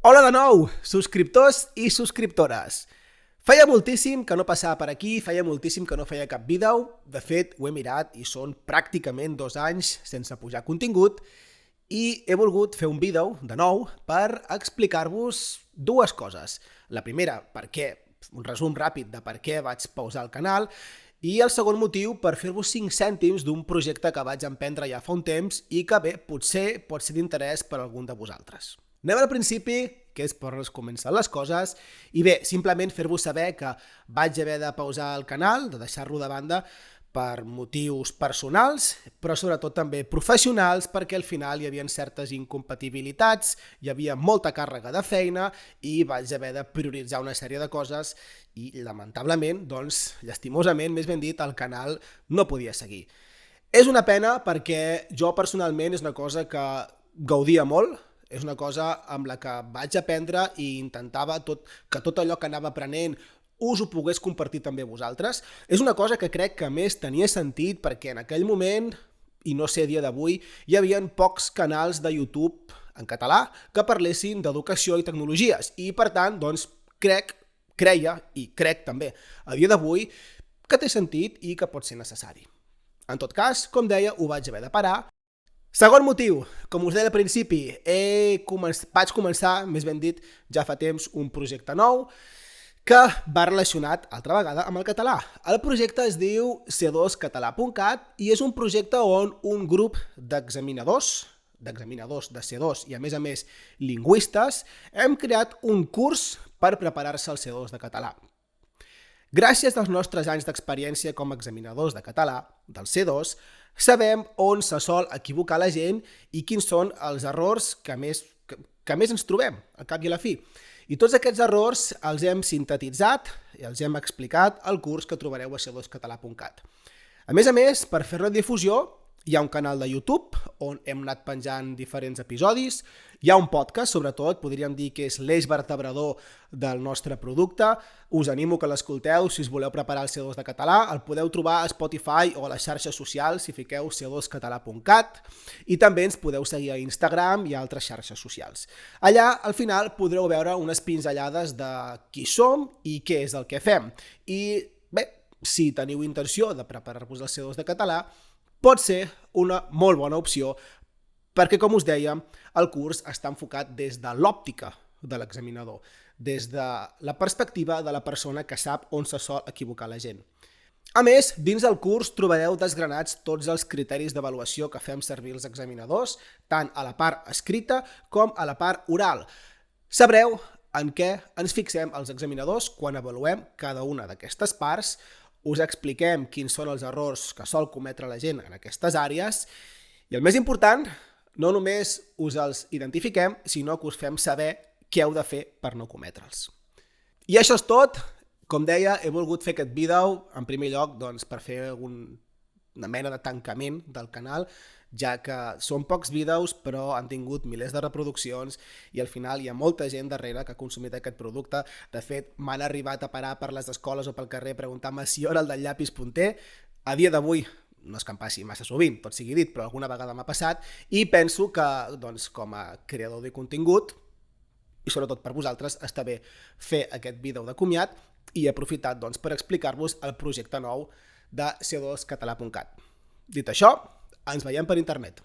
Hola de nou, subscriptors i subscriptores. Feia moltíssim que no passava per aquí, feia moltíssim que no feia cap vídeo. De fet, ho he mirat i són pràcticament 2 anys sense pujar contingut i he volgut fer un vídeo de nou per explicar-vos dues coses. La primera, un resum ràpid de per què vaig pausar el canal, i el segon motiu per fer-vos 5 cèntims d'un projecte que vaig emprendre ja fa un temps i que bé, potser pot ser d'interès per a algun de vosaltres. Anem al principi, que és per començar les coses, i bé, simplement fer-vos saber que vaig haver de pausar el canal, de deixar-lo de banda, per motius personals, però sobretot també professionals, perquè al final hi havia certes incompatibilitats, hi havia molta càrrega de feina i vaig haver de prioritzar una sèrie de coses i, lamentablement, llastimosament, més ben dit, el canal no podia seguir. És una pena perquè jo personalment és una cosa que gaudia molt, és una cosa amb la que vaig aprendre i intentava que tot allò que anava aprenent us ho pogués compartir també a vosaltres. És una cosa que crec que més tenia sentit perquè en aquell moment, i no sé a dia d'avui, hi havia pocs canals de YouTube en català que parlessin d'educació i tecnologies i per tant creia i crec també a dia d'avui que té sentit i que pot ser necessari. En tot cas, com deia, ho vaig haver de parar. Segon motiu, com us deia al principi, vaig començar, més ben dit, ja fa temps, un projecte nou que va relacionat, altra vegada, amb el català. El projecte es diu c2català.cat i és un projecte on un grup d'examinadors de C2 i, a més, lingüistes, hem creat un curs per preparar-se al C2 de català. Gràcies als nostres anys d'experiència com a examinadors de català, del C2, sabem on se sol equivocar la gent i quins són els errors que més ens trobem, al cap i a la fi. I tots aquests errors els hem sintetitzat i els hem explicat al curs que trobareu a c2català.cat. A més, per fer-ne difusió, hi ha un canal de YouTube on hem anat penjant diferents episodis, hi ha un podcast, sobretot, podríem dir que és l'eix vertebrador del nostre producte. Us animo que l'escolteu si us voleu preparar el C2 de català. El podeu trobar a Spotify o a les xarxes socials si fiqueu c2català.cat i també ens podeu seguir a Instagram i a altres xarxes socials. Allà, al final, podreu veure unes pinzellades de qui som i què és el que fem. I bé, si teniu intenció de preparar-vos el C2 de català, pot ser una molt bona opció perquè, com us deia, el curs està enfocat des de l'òptica de l'examinador, des de la perspectiva de la persona que sap on se sol equivocar la gent. A més, dins del curs trobareu desgranats tots els criteris d'avaluació que fem servir els examinadors, tant a la part escrita com a la part oral. Sabreu en què ens fixem els examinadors quan avaluem cada una d'aquestes parts. Us expliquem quins són els errors que sol cometre la gent en aquestes àrees i el més important, no només us els identifiquem, sinó que us fem saber què heu de fer per no cometre'ls. I això és tot. Com deia, he volgut fer aquest vídeo en primer lloc per fer una mena de tancament del canal, ja que són pocs vídeos però han tingut milers de reproduccions i al final hi ha molta gent darrere que ha consumit aquest producte. De fet, m'han arribat a parar per les escoles o pel carrer preguntant-me si jo era el del llapis punter. A dia d'avui, no és que em passi massa sovint, tot sigui dit, però alguna vegada m'ha passat i penso que com a creador de contingut i sobretot per vosaltres està bé fer aquest vídeo de comiat i he aprofitat per explicar-vos el projecte nou de c2català.cat. Dit això, ens veiem per internet.